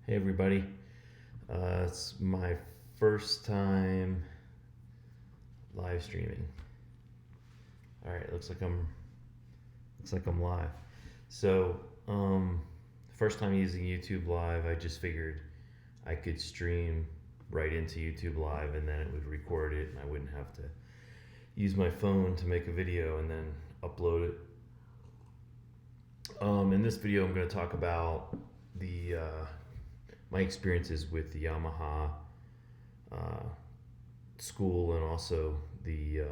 Hey everybody, it's my first time live streaming. All right, looks like I'm live. So, first time using YouTube Live, I just figured I could stream right into YouTube Live, and then it would record it, and I wouldn't have to use my phone to make a video and then upload it. In this video, I'm going to talk about the my experiences with the Yamaha uh, school and also the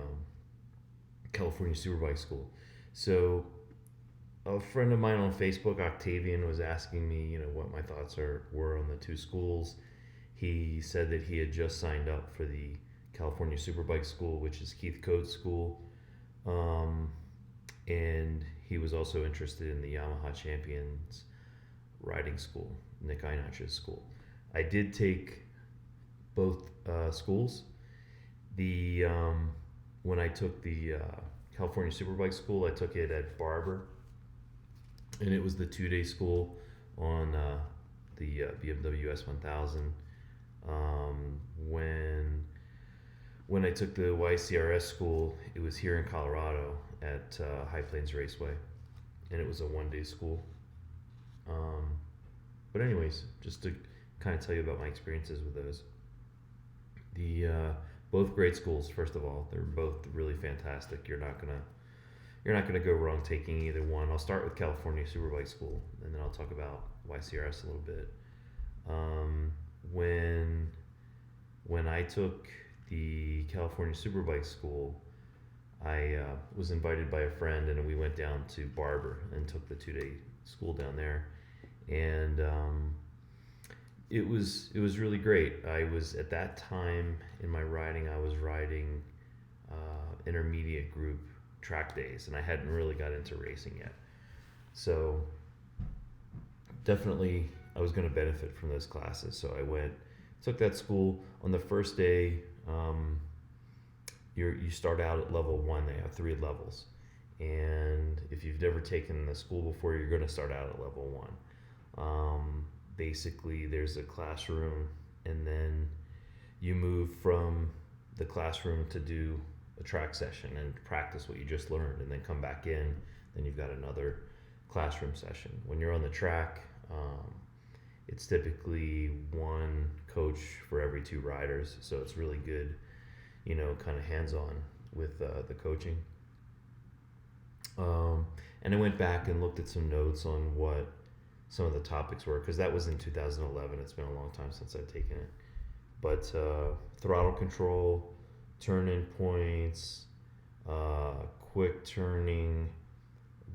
California Superbike school. So a friend of mine on Facebook, Octavian, was asking me, what my thoughts were on the two schools. He said that he had just signed up for the California Superbike school, which is Keith Coates' school, and he was also interested in the Yamaha Champions riding school, Nick Einach's school. I did take both schools. The When I took the California Superbike school, I took it at Barber, and it was the 2-day school on the BMW S1000. When I took the YCRS school, it was here in Colorado at High Plains Raceway, and it was a 1-day school. Um, but anyways, just to kind of tell you about my experiences with those. The Both great schools. First of all, they're both really fantastic. You're not gonna go wrong taking either one. I'll start with California Superbike School, and then I'll talk about YCRS a little bit. Um, when when I took the California Superbike School, I was invited by a friend, and we went down to Barber and took the 2-day school down there, and it was really great. I was at that time in my riding. I was riding intermediate group track days, and I hadn't really got into racing yet. So definitely, I was going to benefit from those classes. So I went, took that school. On the first day, you start out at level one. They have 3 levels, and if you've never taken the school before, you're going to start out at level one. Basically, there's a classroom, and then you move from the classroom to do a track session and practice what you just learned, and then come back in. Then you've got another classroom session. When you're on the track, it's typically one coach for every 2 riders, so it's really good, kind of hands-on with the coaching. And I went back and looked at some notes on what some of the topics were, because that was in 2011. It's been a long time since I've taken it. But throttle control, turn-in points, quick turning,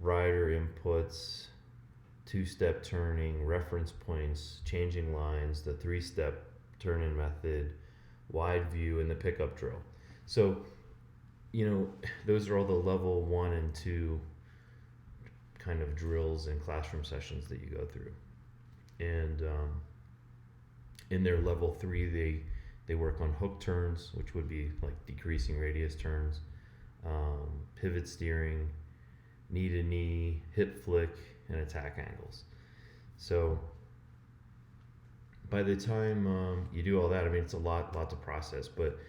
rider inputs, 2-step turning, reference points, changing lines, the 3-step turn-in method, wide view, and the pickup drill. So, those are all the level 1 and 2 kind of drills and classroom sessions that you go through. And in their level 3, they work on hook turns, which would be like decreasing radius turns, pivot steering, knee to knee, hip flick, and attack angles. So by the time you do all that, I mean, it's a lot to process. But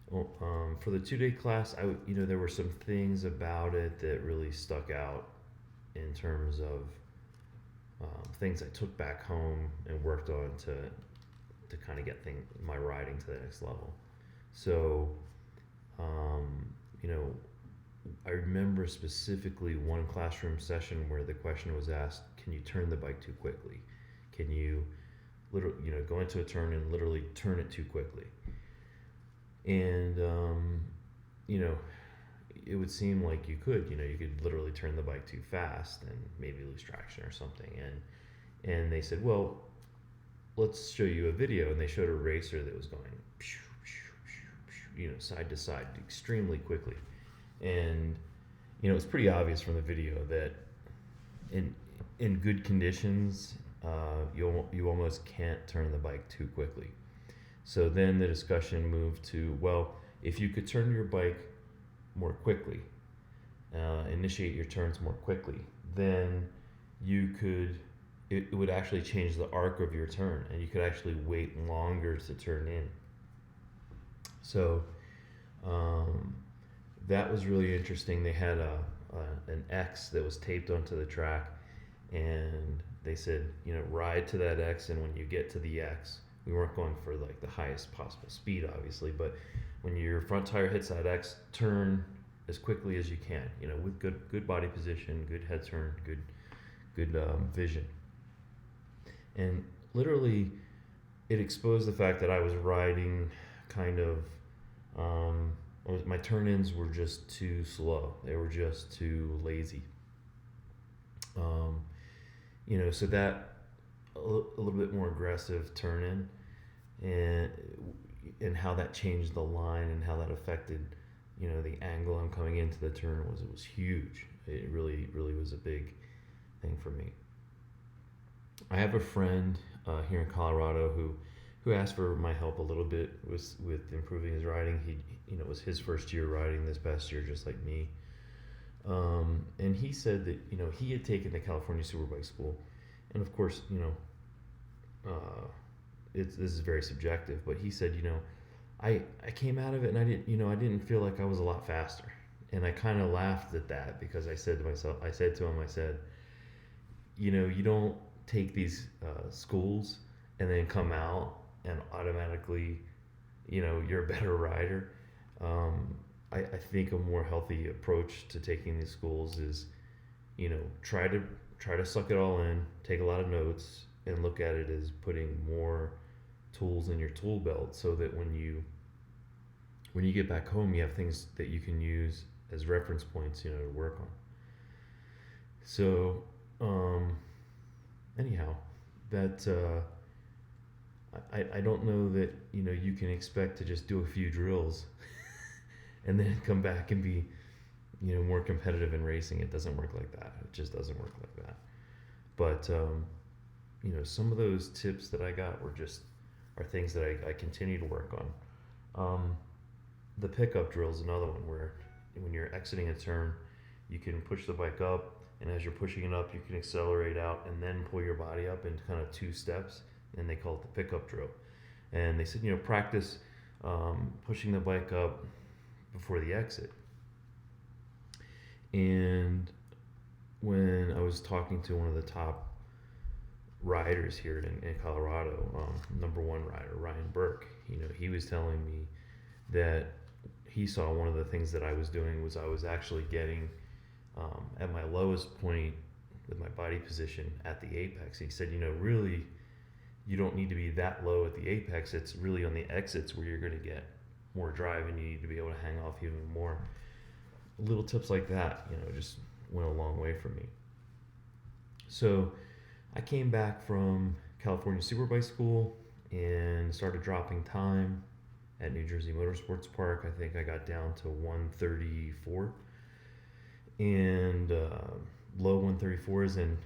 for the 2-day class, there were some things about it that really stuck out in terms of things I took back home and worked on to kind of get my riding to the next level. So, I remember specifically one classroom session where the question was asked, can you turn the bike too quickly? Can you go into a turn and literally turn it too quickly? And, it would seem like you could literally turn the bike too fast and maybe lose traction or something. And they said, well, let's show you a video. And they showed a racer that was going side to side extremely quickly. And it's pretty obvious from the video that in good conditions, you almost can't turn the bike too quickly. So then the discussion moved to, well, if you could turn your bike more quickly, initiate your turns more quickly, then you could it would actually change the arc of your turn, and you could actually wait longer to turn in. So um, that was really interesting. They had an X that was taped onto the track, and they said, ride to that X, and when you get to the X, we weren't going for like the highest possible speed, obviously, but when your front tire hits that X, turn as quickly as you can, with good body position, good head turn, good vision. And literally, it exposed the fact that I was riding kind of, my turn-ins were just too slow. They were just too lazy. So that a little bit more aggressive turn-in, and how that changed the line and how that affected, the angle I'm coming into the turn was huge. It really, really was a big thing for me. I have a friend here in Colorado who asked for my help a little bit with improving his riding. It was his first year riding this past year, just like me. And he said that he had taken the California Superbike school, and of course this is very subjective, but he said I came out of it and I didn't feel like I was a lot faster, and I kind of laughed at that because I said to him, you don't take these schools and then come out and automatically, you're a better rider. I think a more healthy approach to taking these schools is, try to suck it all in, take a lot of notes, and look at it as putting more tools in your tool belt, so that when you get back home, you have things that you can use as reference points, to work on. So, anyhow, that I don't know that you can expect to just do a few drills and then come back and be more competitive in racing. It doesn't work like that. It just doesn't work like that. But some of those tips that I got are things that I continue to work on. The pickup drill is another one where when you're exiting a turn, you can push the bike up, and as you're pushing it up, you can accelerate out and then pull your body up into kind of two steps, and they call it the pickup drill. And they said, practice pushing the bike up before the exit. And when I was talking to one of the top riders here in Colorado, number one rider, Ryan Burke, he was telling me that he saw one of the things that I was doing was I was actually getting at my lowest point with my body position at the apex. He said, really, you don't need to be that low at the apex. It's really on the exits where you're going to get more drive, and you need to be able to hang off even more. Little tips like that, just went a long way for me. So I came back from California Superbike School and started dropping time at New Jersey Motorsports Park. I think I got down to 134 and low 134s, and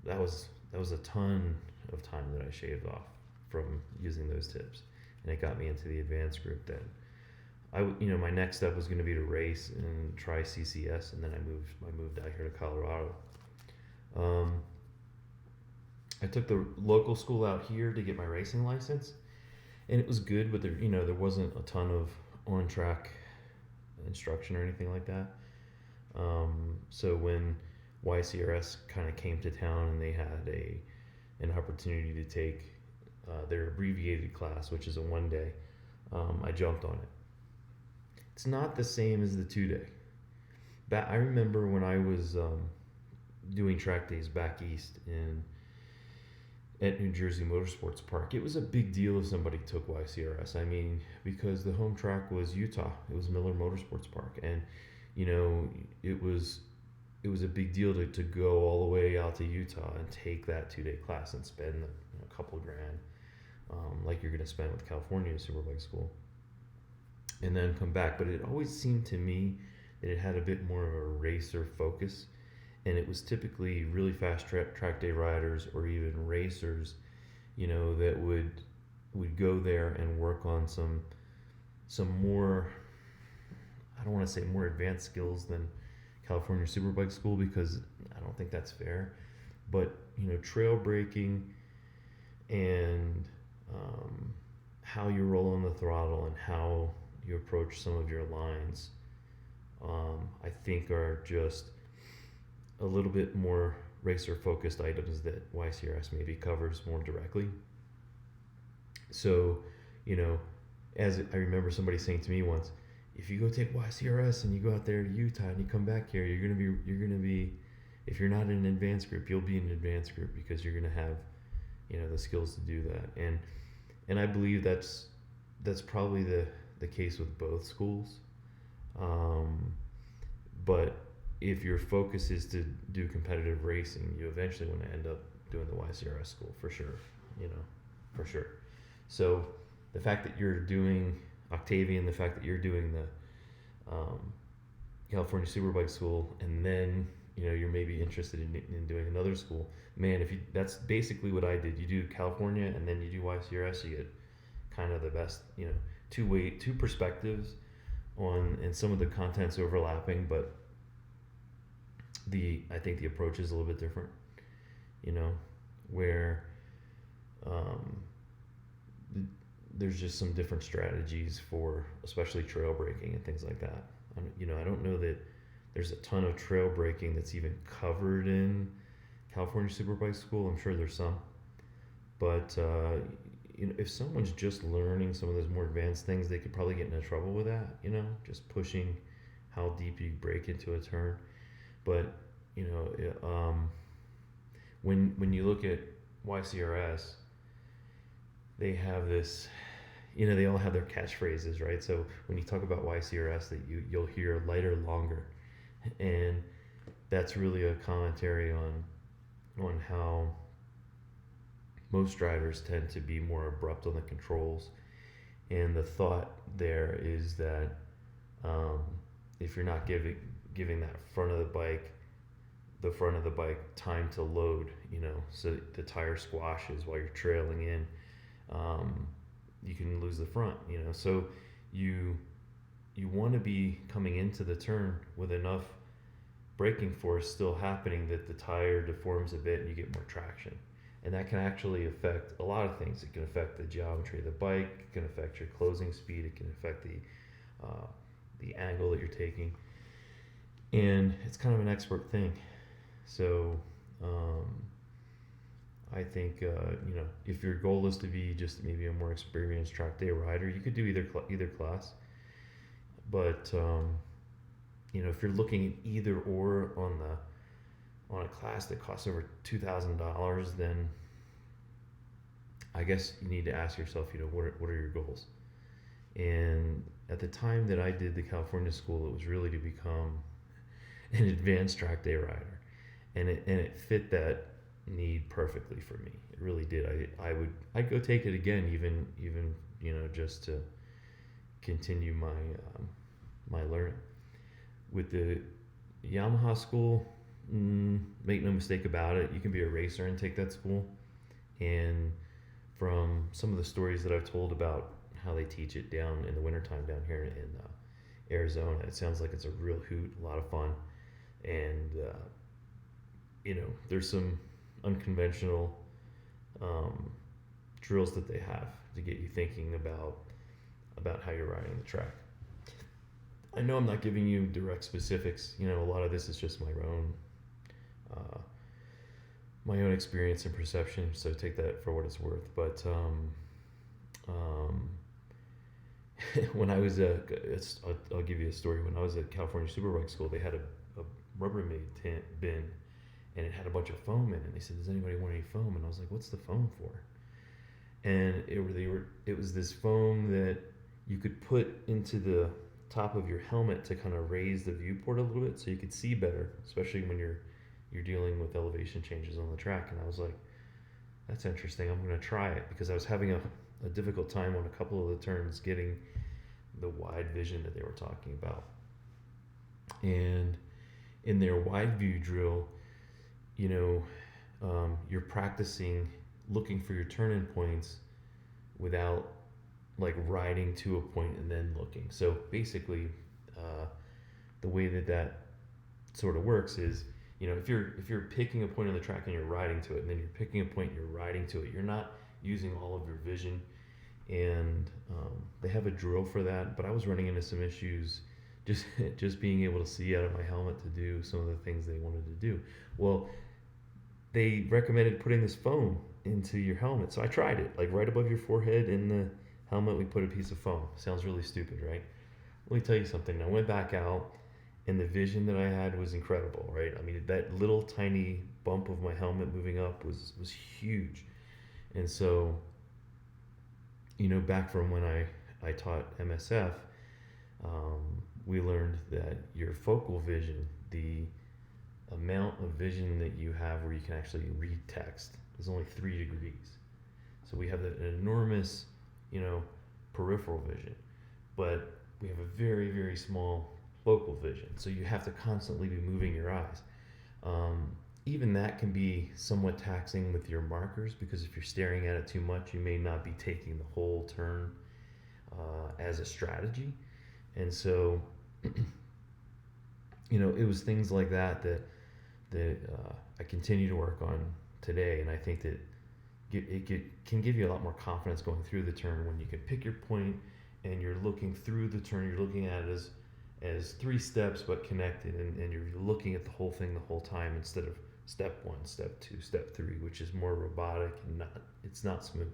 that was a ton of time that I shaved off from using those tips, and it got me into the advanced group. Then my next step was going to be to race and try CCS, and then I moved out here to Colorado. I took the local school out here to get my racing license, and it was good, but there wasn't a ton of on track instruction or anything like that. So when YCRS kind of came to town and they had an opportunity to take their abbreviated class, which is a 1 day, I jumped on it. It's not the same as the 2 day. I remember when I was doing track days back east at New Jersey Motorsports Park, it was a big deal if somebody took YCRS. I mean, because the home track was Utah. It was Miller Motorsports Park, and it was a big deal to go all the way out to Utah and take that 2 day class and spend a couple grand, like you're going to spend with California Superbike School, and then come back. But it always seemed to me that it had a bit more of a racer focus, and it was typically really fast track day riders or even racers, that would go there and work on some more, I don't want to say more advanced skills than California Superbike School, because I don't think that's fair. But trail braking and how you roll on the throttle and how you approach some of your lines, I think are just a little bit more racer focused items that YCRS maybe covers more directly. So, as I remember somebody saying to me once, if you go take YCRS and you go out there to Utah and you come back here, you're gonna be, if you're not in an advanced group, you'll be in an advanced group because you're gonna have, the skills to do that. And I believe that's probably the case with both schools. But if your focus is to do competitive racing, you eventually want to end up doing the YCRS school for sure. For sure. So the fact that you're doing Octavian, the fact that you're doing the California Superbike school, and then you're maybe interested in doing another school, man, that's basically what I did. You do California and then you do YCRS, you get kind of the best, two perspectives on, and some of the content's overlapping, but I think the approach is a little bit different, where there's just some different strategies for especially trail braking and things like that. I don't know that there's a ton of trail braking that's even covered in California Superbike School. I'm sure there's some, but if someone's just learning some of those more advanced things, they could probably get into trouble with that. Just pushing how deep you brake into a turn. But when you look at YCRS, they have this, they all have their catchphrases, right? So when you talk about YCRS, that you'll hear lighter, longer, and that's really a commentary on how most drivers tend to be more abrupt on the controls. And the thought there is that if you're not giving that front of the bike time to load, so the tire squashes while you're trailing in, you can lose the front, so you want to be coming into the turn with enough braking force still happening that the tire deforms a bit and you get more traction. And that can actually affect a lot of things. It can affect the geometry of the bike, it can affect your closing speed, it can affect the angle that you're taking. And it's kind of an expert thing. So I think if your goal is to be just maybe a more experienced track day rider, you could do either class. But if you're looking at either or on a class that costs over $2,000, then I guess you need to ask yourself, what are your goals? And at the time that I did the California school, it was really to become an advanced track day rider, and it fit that need perfectly for me. It really did. I'd go take it again, even just to continue my learning. With the Yamaha school, make no mistake about it, you can be a racer and take that school. And from some of the stories that I've told about how they teach it down in the wintertime down here in Arizona, it sounds like it's a real hoot, a lot of fun. And there's some unconventional drills that they have to get you thinking about how you're riding the track. I know I'm not giving you direct specifics. A lot of this is just my own experience and perception, so take that for what it's worth. But when I was I'll give you a story. When I was at California Superbike School, they had a Rubbermaid bin, and it had a bunch of foam in it. And they said, "Does anybody want any foam?" And I was like, "What's the foam for?" And it was this foam that you could put into the top of your helmet to kind of raise the viewport a little bit so you could see better, especially when you're dealing with elevation changes on the track. And I was like, that's interesting, I'm going to try it, because I was having a difficult time on a couple of the turns getting the wide vision that they were talking about. And in their wide view drill, you're practicing looking for your turn-in points without like riding to a point and then looking. So basically, the way that sort of works is you know, if you're picking a point on the track and you're riding to it, and then you're picking a point and you're riding to it, you're not using all of your vision. And they have a drill for that, but I was running into some issues just just being able to see out of my helmet to do some of the things they wanted to do. Well, they recommended putting this foam into your helmet, so I tried it, like right above your forehead in the helmet. We put a piece of foam. Sounds really stupid, right? Let me tell you something. I went back out, and the vision that I had was incredible, right? I mean, that little tiny bump of my helmet moving up was huge. And so, you know, back from when I taught MSF, we learned that your focal vision, the amount of vision that you have where you can actually read text, is only 3 degrees. So we have an enormous, you know, peripheral vision, but we have a very, very small focal vision. So you have to constantly be moving your eyes. Even that can be somewhat taxing with your markers, because if you're staring at it too much, you may not be taking the whole turn as a strategy. And so, you know, it was things like that I continue to work on today, and I think that can give you a lot more confidence going through the turn when you can pick your point and you're looking through the turn. You're looking at it as 3 steps but connected, and you're looking at the whole thing the whole time, instead of step 1, step 2, step 3, which is more robotic and it's not smooth.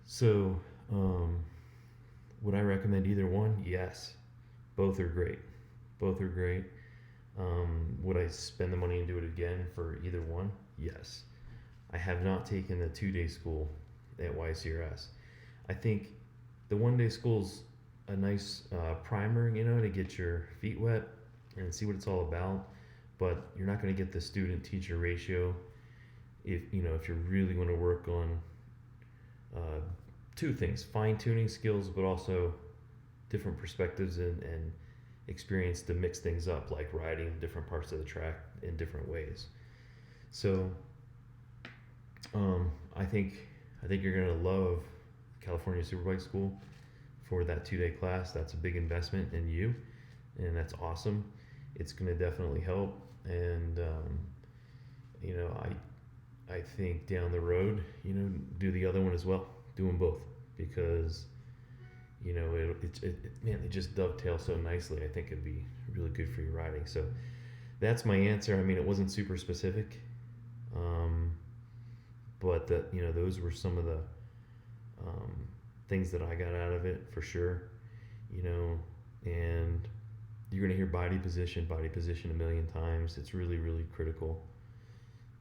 So would I recommend either one? Yes. Both are great. Both are great. Would I spend the money and do it again for either one? Yes. I have not taken the 2-day school at YCRS. I think the 1-day school's a nice primer, you know, to get your feet wet and see what it's all about. But you're not going to get the student-teacher ratio if you're really going to work on 2 things: fine-tuning skills, but also different perspectives and experience to mix things up, like riding different parts of the track in different ways. So I think you're going to love California Superbike School for that 2-day class. That's a big investment in you, and that's awesome. It's going to definitely help. And you know, I think down the road, you know, do the other one as well. Do them both, because you know it just dovetails so nicely. I think it'd be really good for your riding. So that's my answer. I mean, it wasn't super specific, but those were some of the things that I got out of it for sure. You know, and you're going to hear body position a million times. It's really, really critical.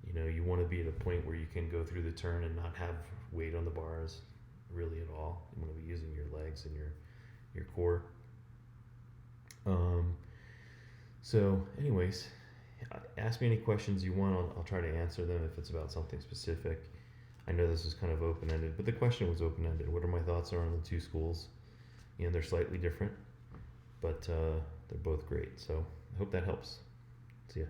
You know, you want to be at a point where you can go through the turn and not have weight on the bars really at all. You want to be using your legs and your core. So anyways, ask me any questions you want. I'll try to answer them if it's about something specific. I know this is kind of open-ended, but the question was open-ended. What are my thoughts on the 2 schools? You know, they're slightly different, but they're both great. So I hope that helps. See ya.